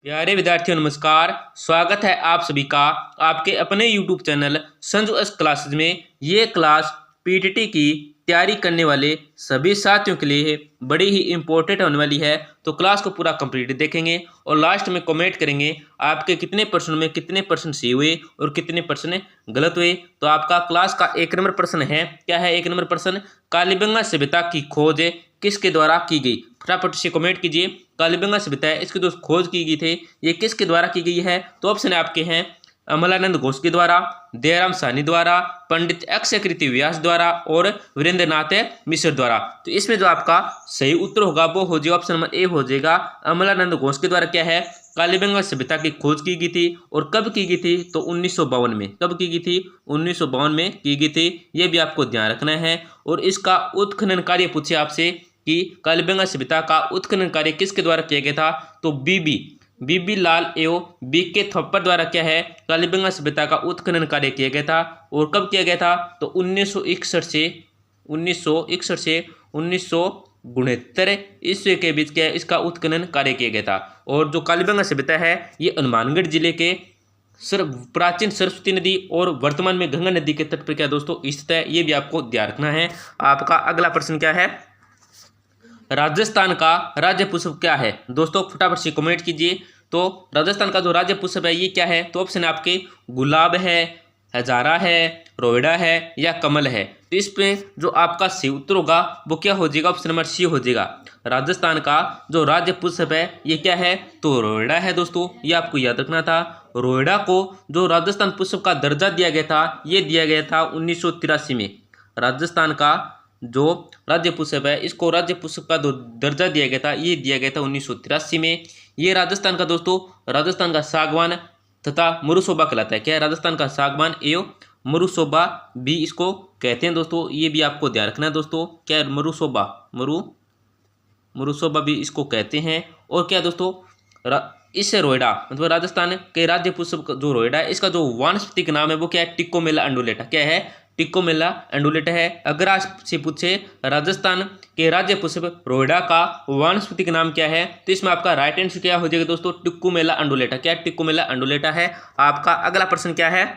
प्यारे विद्यार्थियों नमस्कार। स्वागत है आप सभी का आपके अपने YouTube channel Sanju S classes में। ये क्लास पीटीटी की तैयारी करने वाले सभी साथियों के लिए बड़ी ही इम्पोर्टेंट होने वाली है। तो क्लास को पूरा कंप्लीट देखेंगे और लास्ट में कमेंट करेंगे आपके कितने प्रश्न में कितने प्रश्न सही हुए और कितने प्रश्न गलत हुए। तो आपका क्लास का 1 नंबर प्रश्न है, क्या है 1 नंबर प्रश्न? कालीबंगा सभ्यता की खोज किसके द्वारा की गई? फटाफट से कमेंट कीजिए। कालीबंगा सभ्यता है, इसकी जो खोज की गई थी ये किसके द्वारा की गई है? तो ऑप्शन आपके हैं अमलानंद घोष के द्वारा, दयाराम साहनी द्वारा, पंडित अक्षयकृत व्यास द्वारा और वीरेंद्रनाथ मिश्र द्वारा। तो इसमें जो आपका सही उत्तर होगा वो हो जाएगा ऑप्शन नंबर ए हो जाएगा, अमलानंद घोष के द्वारा क्या है कालीबंगा सभ्यता की खोज की गई थी। और कब की गई थी? तो 1952 में। कब की गई थी? 1952 में की गई थी। ये भी आपको ध्यान रखना है। और इसका उत्खनन कार्य पूछे आपसे कि कालीबंगा सभ्यता का उत्खनन कार्य किसके द्वारा किया गया था? तो बीबी लाल एवं बीके थप्पड़ द्वारा क्या है कालीबंगा सभ्यता का उत्खनन कार्य किया गया था। और कब किया गया था? तो 1961 से 1969 ईस्वी के बीच क्या है इसका उत्खनन कार्य किया गया था। और जो कालीबंगा सभ्यता है ये हनुमानगढ़ जिले के प्राचीन सरस्वती नदी और वर्तमान में गंगा नदी के तट पर क्या दोस्तों स्थित है। ये भी आपको ध्यान रखना है। आपका अगला प्रश्न क्या है? राजस्थान का राज्य पुष्प क्या है? दोस्तों फटाफट से कमेंट कीजिए। तो राजस्थान का जो राज्य पुष्प है ये क्या है? तो ऑप्शन आपके गुलाब है, हजारा है, रोहिड़ा है या कमल है। तो इसमें जो आपका सही उत्तर होगा वो क्या हो जाएगा? ऑप्शन नंबर सी हो जाएगा। राजस्थान का जो राज्य पुष्प है ये क्या है? तो रोहिड़ा है दोस्तों, ये आपको याद रखना था। रोहिड़ा को जो राजस्थान पुष्प का दर्जा दिया गया था ये दिया गया था 1983 में। राजस्थान का जो राज्य पुष्प है इसको राज्य पुष्प का जो दर्जा दिया गया था ये दिया गया था 1983 में। ये राजस्थान का दोस्तों राजस्थान का सागवान तथा मरुशोभा कहलाता है। क्या है? राजस्थान का सागवान एवं मरुशोभा भी इसको कहते हैं दोस्तों। ये भी आपको ध्यान रखना है दोस्तों। क्या है? मरुशोभा भी इसको कहते हैं। और क्या दोस्तों इस रोहिड़ा मतलब राजस्थान के राज्य पुष्प जो रोहिड़ा है इसका जो वानस्पतिक नाम है वो क्या है? टिक्कोमेला अंडुलेटा। क्या है? टिक्कोमेला अंडुलेटा है। अगर आपसे पूछे राजस्थान के राज्य पुष्प रोहिड़ा का वानस्पतिक नाम क्या है तो इसमें आपका राइट आंसर क्या हो जाएगा दोस्तों? टिक्कोमेला अंडुलेटा। क्या टिक्कोमेला अंडुलेटा है। आपका अगला प्रश्न क्या है?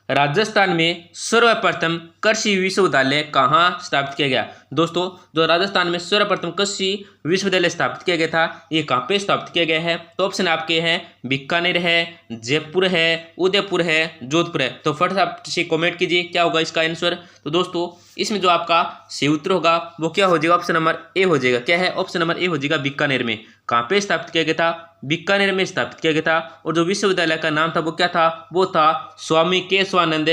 राजस्थान में सर्वप्रथम कृषि विश्वविद्यालय कहाँ स्थापित किया गया? दोस्तों जो राजस्थान में सर्वप्रथम कृषि विश्वविद्यालय स्थापित किया गया था ये कहाँ पे स्थापित किया गया है? तो ऑप्शन आपके हैं बीकानेर है, जयपुर है, उदयपुर है, जोधपुर है। तो फटाफट से कमेंट कीजिए क्या होगा इसका आंसर। तो दोस्तों इसमें जो आपका सही उत्तर होगा वो क्या हो जाएगा? ऑप्शन नंबर ए हो जाएगा। क्या है? ऑप्शन नंबर ए हो जाएगा बीकानेर में। कहाँ पे स्थापित किया गया था? बीकानेर में स्थापित किया गया था। और जो विश्वविद्यालय का नाम था वो क्या था? वो था स्वामी केशवानंद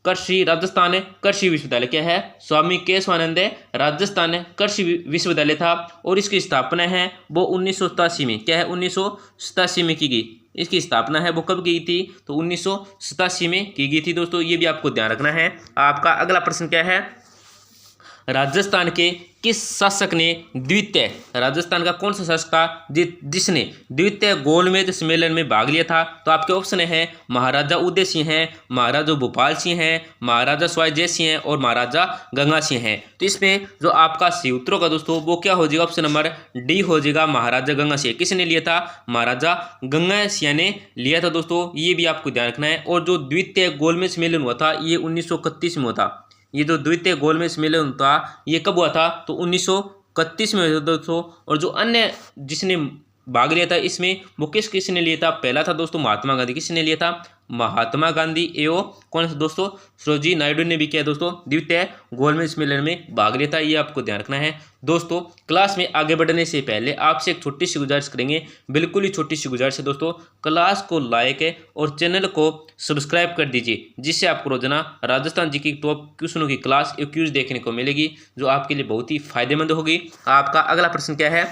कृषि राजस्थान कृषि विश्वविद्यालय। क्या है? स्वामी केशवानंद राजस्थान कृषि विश्वविद्यालय था। और इसकी स्थापना है वो 1987 में। क्या है? 1987 में की गई। इसकी स्थापना है वो कब की गई थी? तो 1987 में की गई थी दोस्तों। ये भी आपको ध्यान रखना है। आपका अगला प्रश्न क्या है? राजस्थान के किस शासक ने द्वितीय राजस्थान का कौन सा शासक था जिसने द्वितीय गोलमेज सम्मेलन में भाग लिया था? तो आपके ऑप्शन है महाराजा उदय सिंह हैं, महाराजा भोपाल सिंह हैं, महाराजा सवाई जय सिंह हैं और महाराजा गंगा सिंह हैं। तो इसमें जो आपका सही उत्तर होगा दोस्तों वो क्या हो जाएगा? ऑप्शन नंबर डी हो जाएगा, महाराजा गंगा सिंह। किसने लिया था? महाराजा गंगा सिंह ने लिया था दोस्तों। ये भी आपको ध्यान रखना है। और जो द्वितीय गोलमेज सम्मेलन हुआ था ये 1931 में हुआ था। ये जो द्वितीय गोलमेज सम्मेलन था ये कब हुआ था? तो 1931 में हुआ था दोस्तों। और जो अन्य जिसने भाग लिया था इसमें वो किसने लिया था? पहला था दोस्तों महात्मा गांधी। किसने लिया था? महात्मा गांधी एवं कौन सा दोस्तों? सरोजिनी नायडू ने भी किया दोस्तों द्वितीय गोलमेज सम्मेलन में भाग लिया था। ये आपको ध्यान रखना है दोस्तों। क्लास में आगे बढ़ने से पहले आपसे एक छोटी सी गुजारिश करेंगे, बिल्कुल ही छोटी सी गुजारिश है दोस्तों। क्लास को लाइक और चैनल को सब्सक्राइब कर दीजिए जिससे आपको रोजाना राजस्थान जी की टॉप क्वेश्चनों की क्लास या क्यूज देखने को मिलेगी जो आपके लिए बहुत ही फायदेमंद होगी। आपका अगला प्रश्न क्या है?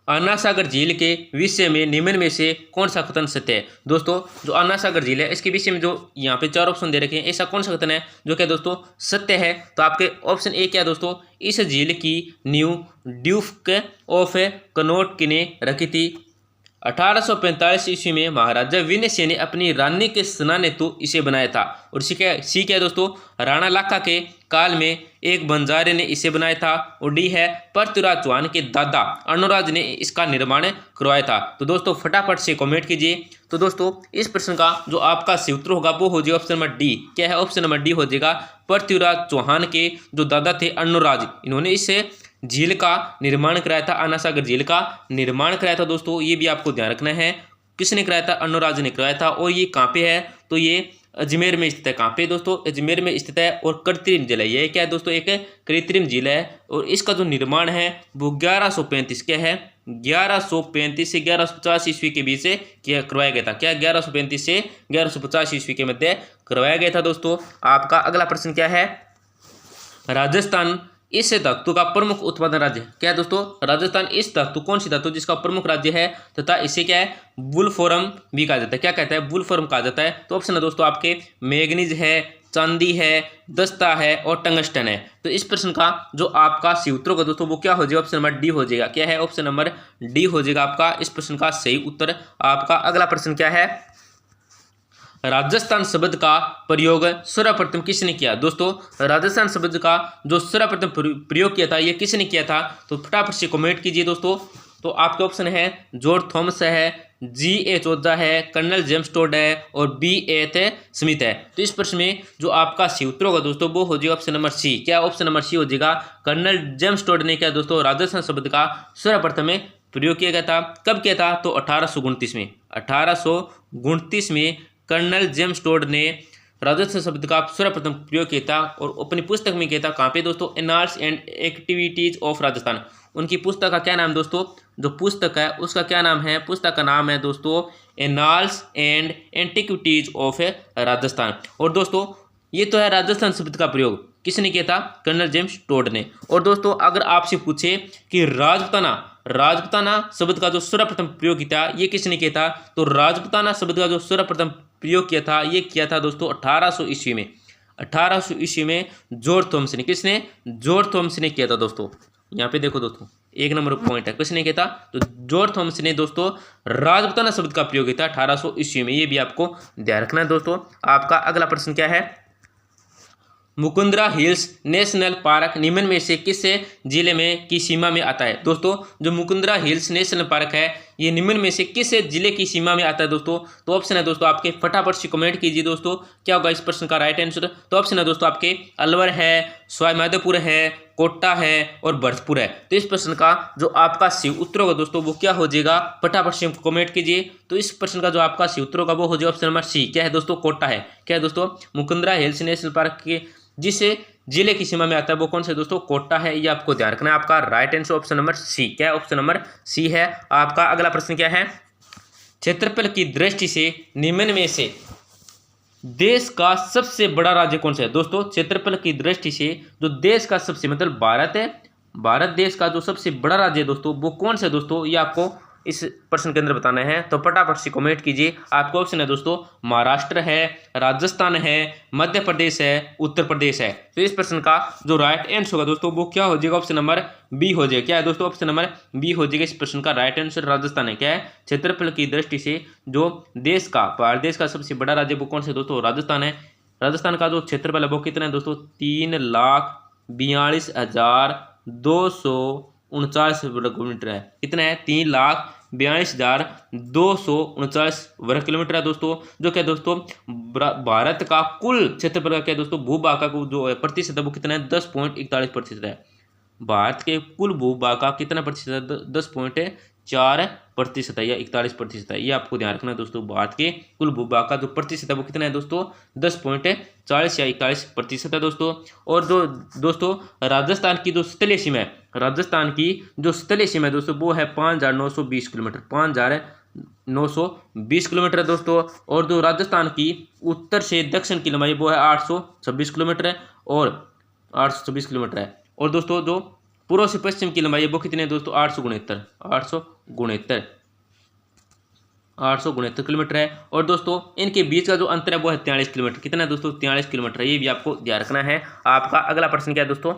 अन्ना सागर झील के विषय में निम्न में से कौन सा कथन सत्य है? दोस्तों जो अन्ना सागर झील है इसके विषय में जो यहाँ पे 4 ऑप्शन दे रखे हैं ऐसा कौन सा कथन है जो क्या दोस्तों सत्य है? तो आपके ऑप्शन ए क्या दोस्तों? इस झील की नींव ड्यूक ऑफ कनॉट ने रखी थी। 1845 ईस्वी में महाराजा विनय सिंह ने अपनी रानी के स्नान हेतु इसे बनाया था। और सी क्या है दोस्तों, राणा लाखा के काल में एक बंजारे ने इसे बनाया था। और डी है, पृथ्वीराज चौहान के दादा अर्णोराज ने इसका निर्माण करवाया था। तो दोस्तों फटाफट से कमेंट कीजिए। तो दोस्तों इस प्रश्न का जो आपका सही उत्तर होगा वो हो जाएगा ऑप्शन नंबर डी। क्या है, ऑप्शन नंबर डी हो जाएगा। पृथ्वीराज चौहान के जो दादा थे अर्णोराज, इन्होंने इसे झील का निर्माण कराया था। आना सागर झील का निर्माण कराया था दोस्तों, ये भी आपको ध्यान रखना है। किसने कराया था? अर्णोराज ने कराया था। और ये कहाँ पे है? तो ये अजमेर में स्थित है। कहाँ पे दोस्तों? अजमेर में स्थित है। और कृत्रिम झील है। ये क्या है दोस्तों? एक कृत्रिम झील है। और इसका जो निर्माण है वो 1135 क्या है, 1135 से 1150 ईस्वी के बीच से करवाया गया था। क्या 1135 से 1150 ईस्वी के मध्य करवाया गया था दोस्तों। आपका अगला प्रश्न क्या है, राजस्थान इस धातु का प्रमुख उत्पादन राज्य क्या है दोस्तों? राजस्थान इस धातु कौन सी धातु जिसका प्रमुख राज्य है तथा इसे क्या है, वुल्फ्राम भी कहा जाता है। क्या कहता है? वुल्फ्राम कहा जाता है। तो ऑप्शन है दोस्तों आपके मैग्नीज है, चांदी है, दस्ता है और टंगस्टन है। तो इस प्रश्न का जो आपका सही उत्तर होगा दोस्तों वो क्या हो जाएगा? ऑप्शन नंबर डी हो जाएगा। क्या है? ऑप्शन नंबर डी हो जाएगा आपका इस प्रश्न का सही उत्तर। आपका अगला प्रश्न क्या है, राजस्थान शब्द का प्रयोग सर्वप्रथम किसने किया? दोस्तों राजस्थान शब्द का जो सर्वप्रथम प्रयोग किया था ये किसने किया था? तो फटाफट से कमेंट कीजिए दोस्तों। तो आपके ऑप्शन है जॉर्ज थॉमस है, G.A. चौधा है, कर्नल जेम्स टोड है और B.A. स्मिथ है। तो इस प्रश्न में जो आपका सही उत्तर होगा दोस्तों वो हो जाएगा ऑप्शन नंबर सी। क्या ऑप्शन नंबर सी हो जाएगा? कर्नल जेम्स टोड ने क्या दोस्तों राजस्थान शब्द का सर्वप्रथम प्रयोग किया गया था। कब किया था? तो 1829 में। 1829 में कर्नल जेम्स टोड ने राजस्थान शब्द का सर्वप्रथम प्रयोग किया था। और अपनी पुस्तक में किया था। कहाँ पे दोस्तों? Annals and activities of Rajasthan. उनकी पुस्तक का क्या नाम दोस्तों? जो पुस्तक है उसका क्या नाम है? पुस्तक का नाम है दोस्तों annals and antiquities of Rajasthan. और दोस्तों ये तो है राजस्थान शब्द का प्रयोग किसने किया था? कर्नल जेम्स टोड ने। और दोस्तों अगर आपसे पूछे कि राजपूताना शब्द का जो सर्वप्रथम प्रयोग किया था ये किसने किया था? तो राजपूताना शब्द का जो सर्वप्रथम प्रयोग किया था ये किया था दोस्तों 1800 ईस्वी में। 1800 ईस्वी में जॉर्ज थॉमस ने। किसने? जॉर्ज थॉमस ने किया था दोस्तों। यहाँ पे देखो दोस्तों एक नंबर पॉइंट है, किसने किया था? तो जॉर्ज थॉमस ने दोस्तों राजपूताना शब्द का प्रयोग किया था 1800 ईस्वी में। ये भी आपको ध्यान रखना है दोस्तों। आपका अगला प्रश्न क्या है, मुकुंदरा हिल्स नेशनल पार्क निम्न में से किस जिले में की सीमा में आता है? दोस्तों जो मुकुंदरा हिल्स नेशनल पार्क है ये निम्न में से किस जिले की सीमा में आता है दोस्तों? तो ऑप्शन है दोस्तों आपके, फटाफट से कमेंट कीजिए दोस्तों क्या होगा इस प्रश्न का राइट आंसर। तो ऑप्शन है दोस्तों आपके अलवर है, सवाईमाधोपुर है, कोटा है और भरतपुर है। तो इस प्रश्न का जो आपका सही उत्तर होगा दोस्तों वो क्या हो जाएगा? फटाफट से कमेंट कीजिए। तो इस प्रश्न का जो आपका सही उत्तर होगा वो हो जाएगा ऑप्शन नंबर सी। क्या है दोस्तों? कोटा है। क्या है दोस्तों? मुकुंदरा हिल्स नेशनल पार्क के जिस जिले की सीमा में आता है वो कौन सा दोस्तों? कोटा है। ये आपको ध्यान रखना है। आपका right answer option number C. क्या है? ऑप्शन नंबर सी है। आपका अगला प्रश्न क्या है, क्षेत्रफल की दृष्टि से निम्न में से देश का सबसे बड़ा राज्य कौन सा है? दोस्तों क्षेत्रफल की दृष्टि से जो देश का सबसे मतलब भारत है, भारत देश का जो सबसे बड़ा राज्य है दोस्तों वो कौन सा है दोस्तों? ये आपको इस प्रश्न के अंदर बताना है। तो फटाफट से कमेंट कीजिए। आपका ऑप्शन है दोस्तों महाराष्ट्र है, राजस्थान है, मध्य प्रदेश है, उत्तर प्रदेश है। तो इस प्रश्न का जो राइट आंसर होगा दोस्तों वो क्या हो जाएगा? ऑप्शन नंबर बी हो जाएगा। क्या है दोस्तों? ऑप्शन नंबर बी हो जाएगा। इस प्रश्न का राइट आंसर राजस्थान है। क्या है? क्षेत्रफल की दृष्टि से जो देश का भारत देश का सबसे बड़ा राज्य वो कौन सा दोस्तों? राजस्थान है। राजस्थान का जो क्षेत्रफल है वो कितना है दोस्तों? 3,42,249 वर्ग किलोमीटर है। कितना है? 3,42,249 वर्ग किलोमीटर है दोस्तों। जो क्या दोस्तों भारत का कुल क्षेत्रफल का क्या दोस्तों भूभाग का जो प्रतिशत है वो कितना है? 10.41% है। भारत के कुल भूभाग का कितना प्रतिशत है? 10.4% है या 41% है। ये आपको ध्यान रखना है दोस्तों। भारत के कुल भूभाग का जो प्रतिशत है वो कितना है दोस्तों? 10.40 या 41% है दोस्तों। और जो दोस्तों राजस्थान की जो स्थलीय सीमा है, राजस्थान की जो स्थलीय सीमा है दोस्तों वो है 5,920 किलोमीटर, 5,920 किलोमीटर है दोस्तों। और जो राजस्थान की उत्तर से दक्षिण की लंबाई वो है 826 किलोमीटर है और 826 किलोमीटर है। और दोस्तों जो पूर्व से पश्चिम की लंबाई है वो कितने दोस्तों? 869 किलोमीटर है। और दोस्तों इनके बीच का जो अंतर है वो है 43 किलोमीटर। कितना है दोस्तों? 43 किलोमीटर। ये भी आपको ध्यान रखना है। आपका अगला प्रश्न क्या है दोस्तों,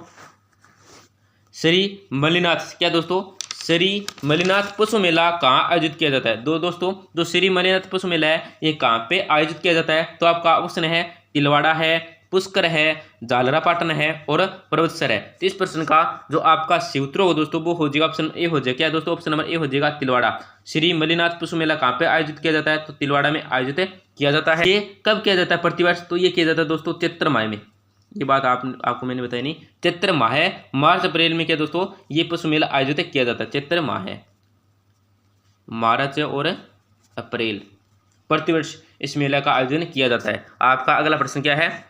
श्री मल्लिनाथ क्या दोस्तों? श्री मल्लिनाथ पशु मेला कहाँ आयोजित किया जाता है? दोस्तों जो श्री मल्लिनाथ पशु मेला है ये कहाँ पे आयोजित किया जाता है? तो आपका ऑप्शन है तिलवाड़ा है, पुष्कर है, झालरापाटन है और पर्वतसर है। तो इस प्रश्न का जो आपका सही उत्तर होगा दोस्तों वो हो जाएगा ऑप्शन ए हो जाएगा। क्या दोस्तों? ऑप्शन नंबर ए हो जाएगा तिलवाड़ा। श्री मल्लिनाथ पशु मेला कहाँ पे आयोजित किया जाता है? तो तिलवाड़ा में आयोजित किया जाता है। ये कब किया जाता है प्रतिवर्ष? तो ये किया जाता है दोस्तों चैत्र माह में। ये बात आपको मैंने बताई नहीं, चैत्र माह है, मार्च अप्रैल में क्या दोस्तों ये पशु मेला आयोजित किया जाता है। चैत्र माह है, मार्च और अप्रैल प्रतिवर्ष इस मेला का आयोजन किया जाता है। आपका अगला प्रश्न क्या है?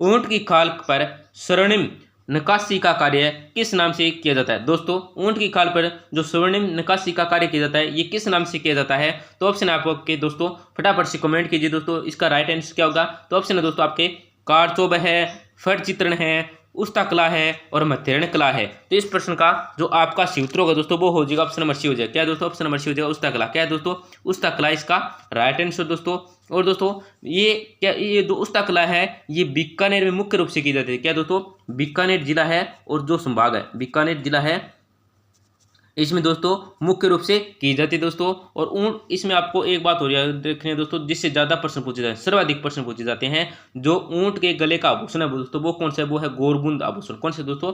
ऊंट की खाल पर स्वर्णिम नक्काशी का कार्य किस नाम से किया जाता है? दोस्तों ऊंट की खाल पर जो स्वर्णिम नक्काशी का कार्य किया जाता है ये किस नाम से किया जाता है? तो ऑप्शन आपके दोस्तों फटाफट से कमेंट कीजिए दोस्तों, इसका राइट आंसर क्या होगा? तो ऑप्शन है दोस्तों आपके कारचोब है, फट चित्रण है, उस्ता कला है और मथेरण कला है। तो इस प्रश्न का जो आपका सही उत्तर होगा दोस्तों वो हो जाएगा ऑप्शन नंबर सी हो जाएगा। क्या दोस्तों? ऑप्शन नंबर सी हो जाएगा उस्ता कला। क्या है दोस्तों? उस्ता कला इसका राइट आंसर दोस्तों। और दोस्तों ये जो उस्ता कला है ये बीकानेर में मुख्य रूप से की जाती है। क्या दोस्तों? बीकानेर जिला है और जो संभाग है बीकानेर जिला है इसमें दोस्तों मुख्य रूप से की जाती है दोस्तों। और ऊंट इसमें आपको एक बात हो रही है देखने दोस्तों, जिससे ज्यादा प्रश्न पूछे जाते हैं, सर्वाधिक प्रश्न पूछे जाते हैं। जो ऊंट के गले का आभूषण है दोस्तों वो कौन सा है? वो है गोरबंद आभूषण। कौन से दोस्तों?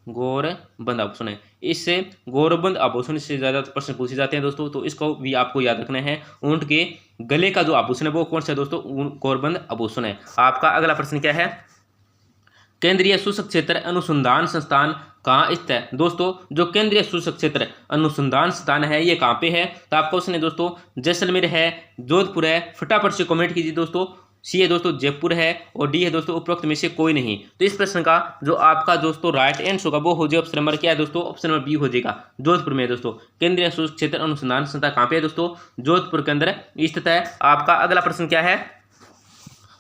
गोरबंद आभूषण है। इससे गोरबंद आभूषण से ज्यादा प्रश्न पूछे जाते हैं दोस्तों, तो इसको भी आपको याद रखना है। ऊंट के गले का जो आभूषण है वो कौन सा है दोस्तों? गोरबंद आभूषण है। आपका अगला प्रश्न क्या है? केंद्रीय शुष्क क्षेत्र अनुसंधान संस्थान कहाँ स्थित है? दोस्तों जो केंद्रीय शुष्क क्षेत्र अनुसंधान संस्थान है ये कहाँ पे है? तो आपका क्वेश्चन है दोस्तों जैसलमेर है, जोधपुर है। फटाफट से कमेंट कीजिए दोस्तों। सी है दोस्तों जयपुर है और डी है दोस्तों उपरोक्त में से कोई नहीं। तो इस प्रश्न का जो आपका दोस्तों राइट आंसर होगा वो हो जाएगा ऑप्शन नंबर क्या है दोस्तों? ऑप्शन नंबर बी हो जाएगा, जोधपुर में दोस्तों। केंद्रीय शुष्क क्षेत्र अनुसंधान संस्थान कहाँ पे है दोस्तों? जोधपुर के अंदर स्थित है। आपका अगला प्रश्न क्या है?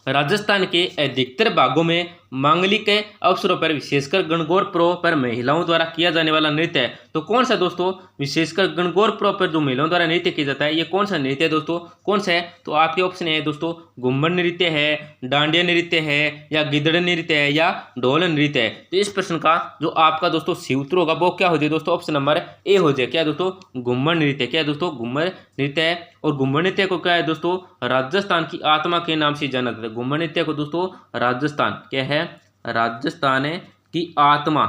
राजस्थान के अधिकतर भागों में मांगलिक अवसरों पर विशेषकर गणगौर पर्व पर महिलाओं द्वारा किया जाने वाला नृत्य है। तो कौन सा दोस्तों? विशेषकर गणगौर पर्व पर जो महिलाओं द्वारा नृत्य किया जाता है ये कौन सा नृत्य है दोस्तों? कौन सा है? तो आपके ऑप्शन है दोस्तों घूमर नृत्य है, डांडिया नृत्य है या गिदड़ नृत्य है या ढोल नृत्य है। तो इस प्रश्न का जो आपका दोस्तों सही उत्तर होगा वो क्या हो जाए दोस्तों? ऑप्शन नंबर ए हो जाए। क्या दोस्तों? घूमर नृत्य। क्या दोस्तों? घूमर नृत्य है। और घूमर नृत्य को क्या है दोस्तों? राजस्थान की आत्मा के नाम से जाना जाता है। घूमर नृत्य को दोस्तों राजस्थान क्या है? राजस्थान की आत्मा,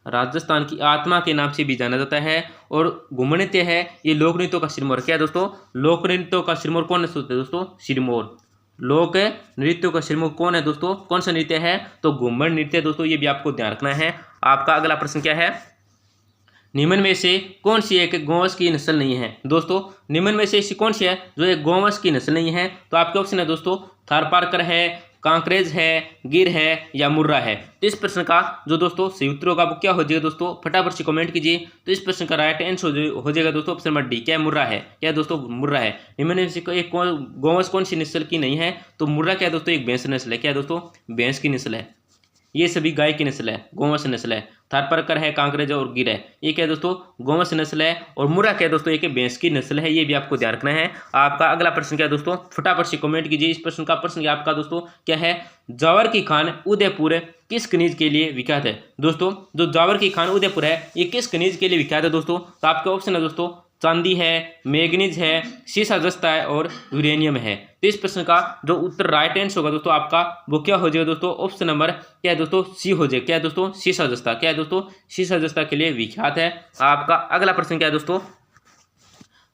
राजस्थान की आत्मा के नाम से भी जाना जाता है। और घूमर नृत्य है ये लोक नृत्यों का सिरमौर। क्या है दोस्तों? लोक नृत्यों का सिरमौर कौन है दोस्तों? सिरमौर। लोक नृत्यों का सिरमौर कौन है दोस्तों? कौन सा नृत्य है? तो घूमर नृत्य दोस्तों, ये भी आपको ध्यान रखना है। आपका अगला प्रश्न क्या है? निम्न में से कौन सी एक गौवंश की नस्ल नहीं है? दोस्तों निम्न में से ऐसी कौन सी है जो एक गौवंश की नस्ल नहीं है? तो आपके ऑप्शन है दोस्तों थारपारकर है, कांकरेज है, गिर है या मुर्रा है। तो इस प्रश्न का जो दोस्तों सही उत्तर होगा वो क्या हो जाएगा दोस्तों? फटाफट से कमेंट कीजिए। तो इस प्रश्न का राइट आंसर हो जाएगा दोस्तों ऑप्शन नंबर डी। क्या है? मुर्रा है। क्या दोस्तों? मुर्रा है। निम्न में से एक गौवंश कौन सी नस्ल की नहीं है? तो मुर्रा क्या है दोस्तों? एक भैंस नस्ल है। क्या दोस्तों? भैंस की नस्ल है। ये सभी गाय की नस्ल है, गोवंश नस्ल है। थारपारकर है, कांकरेज और गिर है, ये क्या है दोस्तों? गोवंश नस्ल है। और मुर्रा क्या है दोस्तों? एक भैंस की नस्ल है। ये भी आपको ध्यान रखना है। आपका अगला प्रश्न क्या है दोस्तों? फटाफट से कमेंट कीजिए। इस प्रश्न का प्रश्न आपका दोस्तों क्या है? जावर की खान उदयपुर किस खनिज के लिए विख्यात है? दोस्तों जो जावर की खान उदयपुर है ये किस खनिज के लिए विख्यात है दोस्तों? तो आपके ऑप्शन है दोस्तों चांदी है, मैग्नीज है, सीसा जस्ता है और यूरेनियम है। तो इस प्रश्न का जो उत्तर राइट आंसर होगा दोस्तों आपका वो क्या हो जाएगा दोस्तों? ऑप्शन नंबर क्या है दोस्तों? सी हो जाएगा। क्या है दोस्तों? सीसा जस्ता। क्या है दोस्तों? सीसा जस्ता के लिए विख्यात है। आपका अगला प्रश्न क्या है दोस्तों?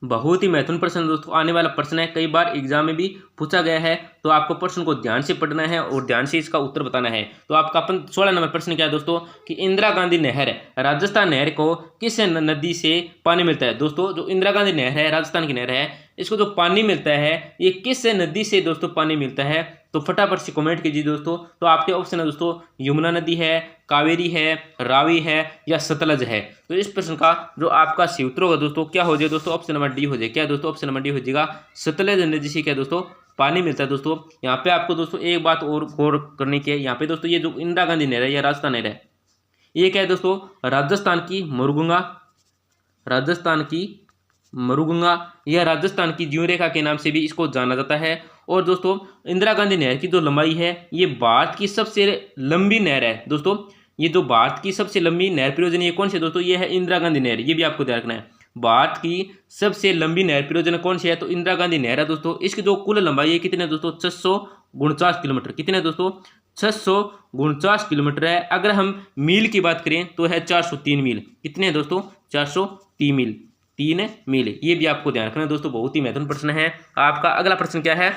बहुत ही महत्वपूर्ण प्रश्न दोस्तों, आने वाला प्रश्न है, कई बार एग्जाम में भी पूछा गया है। तो आपको प्रश्न को ध्यान से पढ़ना है और ध्यान से इसका उत्तर बताना है। तो आपका 16 नंबर प्रश्न क्या है दोस्तों? कि इंदिरा गांधी नहर राजस्थान नहर को किस नदी से पानी मिलता है? दोस्तों जो इंदिरा गांधी नहर है राजस्थान की नहर है इसको जो पानी मिलता है ये किस नदी से दोस्तों पानी मिलता है? तो फटाफट से कमेंट कीजिए दोस्तों। तो आपके ऑप्शन है दोस्तों यमुना नदी है, कावेरी है, रावी है या सतलज है। तो इस प्रश्न का जो आपका सही उत्तर होगा दोस्तों क्या हो जाएगा दोस्तों? ऑप्शन नंबर डी हो जाएगा। क्या दोस्तों? ऑप्शन नंबर डी हो जाएगा, सतलज नदी से क्या दोस्तों पानी मिलता है। दोस्तों यहाँ पे आपको दोस्तों एक बात और गौर करने की है। यहाँ पे दोस्तों ये जो इंदिरा गांधी नहर है या राजस्थान नहर है ये क्या है दोस्तों? राजस्थान की मुरुगंगा, राजस्थान की मरुगंगा या राजस्थान की जीवन रेखा के नाम से भी इसको जाना जाता है। और दोस्तों इंदिरा गांधी नहर की जो लंबाई है ये भारत की सबसे लंबी नहर है दोस्तों। ये जो भारत की सबसे लंबी नहर परियोजना ये कौन सी है दोस्तों, ये है इंदिरा गांधी नहर। ये भी आपको ध्यान रखना है, भारत की सबसे लंबी नहर परियोजना कौन सी है, तो इंदिरा गांधी नहर है दोस्तों। इसकी जो कुल लंबाई है कितनी है दोस्तों, 649 किलोमीटर। कितने दोस्तों, 649 किलोमीटर है। अगर हम मील की बात करें तो है 403 मील। कितने हैं दोस्तों, 403 मील, 3 मील। ये भी आपको ध्यान रखना है दोस्तों, बहुत ही महत्वपूर्ण प्रश्न है आपका। अगला प्रश्न क्या है,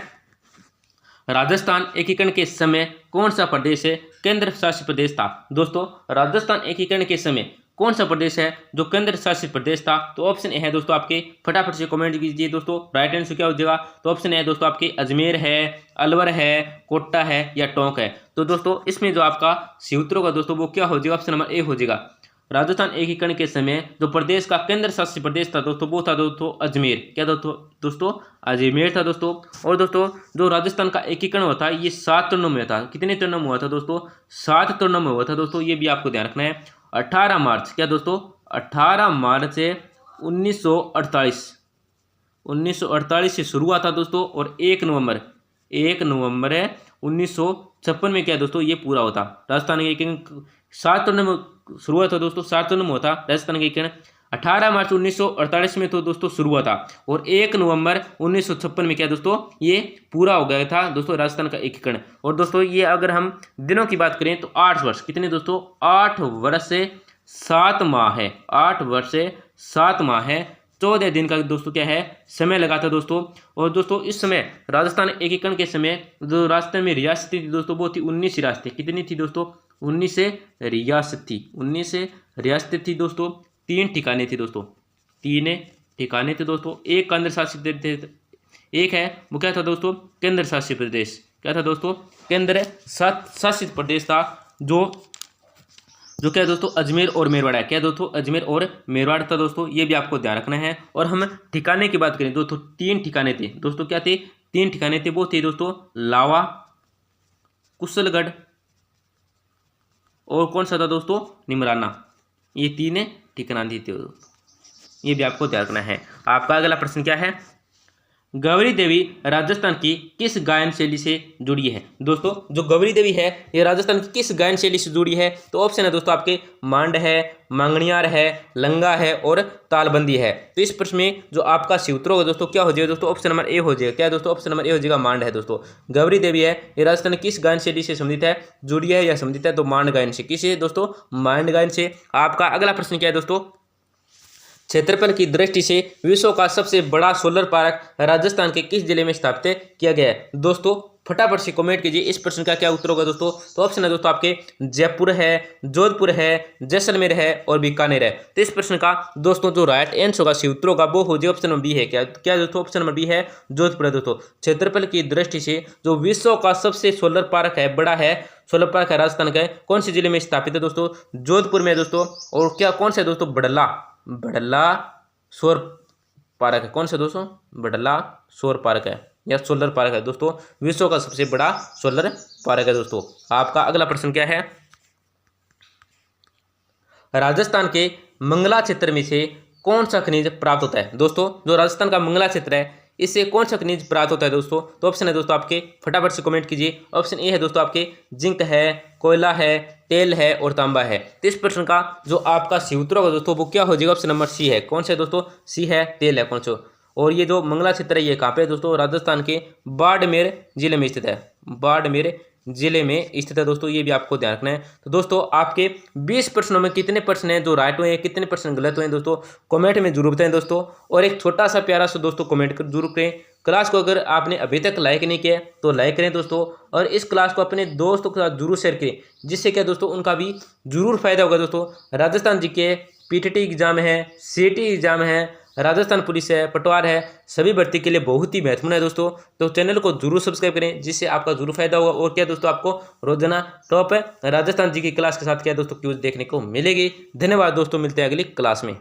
राजस्थान एकीकरण के समय कौन सा प्रदेश है केंद्र शासित प्रदेश था। दोस्तों राजस्थान एकीकरण के समय कौन सा प्रदेश है जो केंद्र शासित प्रदेश था, तो ऑप्शन ए है दोस्तों आपके, फटाफट से कमेंट कीजिए दोस्तों, राइट आंसर क्या हो जाएगा, तो ऑप्शन ए है दोस्तों आपके अजमेर है, अलवर है, कोटा है या टोंक है। तो दोस्तों इसमें जो आपका सूत्र होगा दोस्तों वो क्या हो जाएगा, ऑप्शन नंबर ए हो जाएगा। राजस्थान एकीकरण के समय जो प्रदेश का केंद्र शासित प्रदेश था दोस्तों वो था दोस्तों अजमेर। क्या दोस्तों अजमेर था दोस्तों। और दोस्तों जो राजस्थान का एकीकरण हुआ था ये 7 चरणों में था। कितने चरणों में हुआ था दोस्तों, 7 चरणों में हुआ था दोस्तों। ये भी आपको ध्यान रखना है। 18 मार्च, क्या दोस्तों 18 मार्च 1948 से शुरू हुआ था दोस्तों, और 1 नवंबर 1956 में क्या दोस्तों ये पूरा होता। राजस्थान एकीकरण 7 चरणों में शुरू हुआ था दोस्तों, 7 चरणों में होता राजस्थान एकीकरण। 18 मार्च 1948 में तो दोस्तों शुरू हुआ था, और 1 नवंबर 1956 में क्या दोस्तों ये पूरा हो गया था दोस्तों राजस्थान का एकीकरण। और दोस्तों ये अगर हम दिनों की बात करें तो 8 वर्ष, कितने दोस्तों 8 वर्ष से 7 माह है, 8 वर्ष से 7 माह है, 14 दिन का दोस्तों क्या है समय लगा था दोस्तों। और दोस्तों इस समय राजस्थान एकीकरण के समय जो राजस्थान में रियासत थी दोस्तों वो थी 19 रियासतें। कितनी थी दोस्तों, 19 रियासत थी, 19 रियासतें थी दोस्तों। 3 ठिकाने थे दोस्तों, 3 ठिकाने थे दोस्तों। एक केंद्र शासित प्रदेश, एक है वो क्या था दोस्तों केंद्र शासित प्रदेश। क्या था दोस्तों, केंद्र शासित प्रदेश था जो क्या दोस्तों अजमेर और मेरवाड़ है। क्या दोस्तों अजमेर और मेरवाड़ था दोस्तों। ये भी आपको ध्यान रखना है। और हम ठिकाने की बात करें दोस्तों 3 ठिकाने थे दोस्तों। क्या थे, 3 ठिकाने थे, वो थे दोस्तों लावा, कुशलगढ़ और कौन सा था दोस्तों निमराना। ये 3 ठिकाने थे दोस्तों। ये भी आपको ध्यान रखना है। आपका अगला प्रश्न क्या है, गौरी देवी राजस्थान की किस गायन शैली से जुड़ी है। दोस्तों जो गौरी देवी है ये राजस्थान की किस गायन शैली से जुड़ी है, तो ऑप्शन है दोस्तों आपके मांड है, मांगणियार है, लंगा है और तालबंदी है। तो इस प्रश्न में जो आपका सूत्र होगा दोस्तों क्या हो जाएगा दोस्तों, ऑप्शन नंबर ए हो जाएगा। क्या है दोस्तों, ऑप्शन नंबर ए हो जाएगा मांड है दोस्तों। गौरी देवी है ये राजस्थान किस गायन शैली से संबंधित है, जुड़ी है या संबंधित है, तो मांड गायन से। किसे दोस्तों, मांड गायन से। आपका अगला प्रश्न क्या है दोस्तों, क्षेत्रफल की दृष्टि से विश्व का सबसे बड़ा सोलर पार्क राजस्थान के किस जिले में स्थापित किया गया है। दोस्तों फटाफट से कमेंट कीजिए इस प्रश्न का क्या उत्तर होगा दोस्तों। तो ऑप्शन है दोस्तों आपके जयपुर है, जोधपुर है, जैसलमेर है और बीकानेर है। तो इस प्रश्न का दोस्तों जो राइट आंसर होगा उत्तर होगा वो हो जाए ऑप्शन नंबर बी है। क्या दोस्तों, ऑप्शन नंबर बी है जोधपुर है दोस्तों। क्षेत्रफल की दृष्टि से जो विश्व का सबसे सोलर पार्क है, बड़ा है सोलर पार्क है राजस्थान का, कौन से जिले में स्थापित है दोस्तों, जोधपुर में दोस्तों। और क्या कौन सा दोस्तों, बड़ला सौर पार्क है। कौन सा दोस्तों, बड़ला सौर पार्क है या सोलर पार्क है दोस्तों, विश्व का सबसे बड़ा सोलर पार्क है दोस्तों। आपका अगला प्रश्न क्या है, राजस्थान के मंगला क्षेत्र में से कौन सा खनिज प्राप्त होता है। दोस्तों जो राजस्थान का मंगला क्षेत्र है इससे कौन सा खनिज प्राप्त होता है दोस्तों, तो ऑप्शन है दोस्तों आपके, फटाफट से कमेंट कीजिए। ऑप्शन ए है दोस्तों आपके जिंक है, कोयला है, तेल है और तांबा है। तो इस प्रश्न का जो आपका सूत्र होगा दोस्तों वो क्या हो जाएगा, ऑप्शन नंबर सी है। कौन सा है दोस्तों, सी है, तेल है कौन सा। और ये जो मंगला क्षेत्र है ये कहाँ पे है दोस्तों, राजस्थान के बाड़मेर जिले में स्थित है, बाड़मेर जिले में स्थित है दोस्तों। ये भी आपको ध्यान रखना है। तो दोस्तों आपके 20 प्रश्नों में कितने प्रश्न हैं जो राइट हुए हैं, कितने प्रश्न गलत हुए हैं दोस्तों, कमेंट में जरूर बताएं दोस्तों। और एक छोटा सा प्यारा सा दोस्तों कमेंट कर जरूर करें। क्लास को अगर आपने अभी तक लाइक नहीं किया तो लाइक करें दोस्तों, और इस क्लास को अपने दोस्तों के साथ जरूर शेयर करें, जिससे क्या दोस्तों उनका भी जरूर फायदा होगा दोस्तों। राजस्थान जीके, पीटीटी एग्जाम है, सीटी एग्जाम है, राजस्थान पुलिस है, पटवार है, सभी भर्ती के लिए बहुत ही महत्वपूर्ण है दोस्तों। तो चैनल को जरूर सब्सक्राइब करें, जिससे आपका जरूर फायदा होगा। और क्या दोस्तों आपको रोजाना टॉप राजस्थान जी की क्लास के साथ क्या दोस्तों क्यूज देखने को मिलेगी। धन्यवाद दोस्तों, मिलते हैं अगली क्लास में।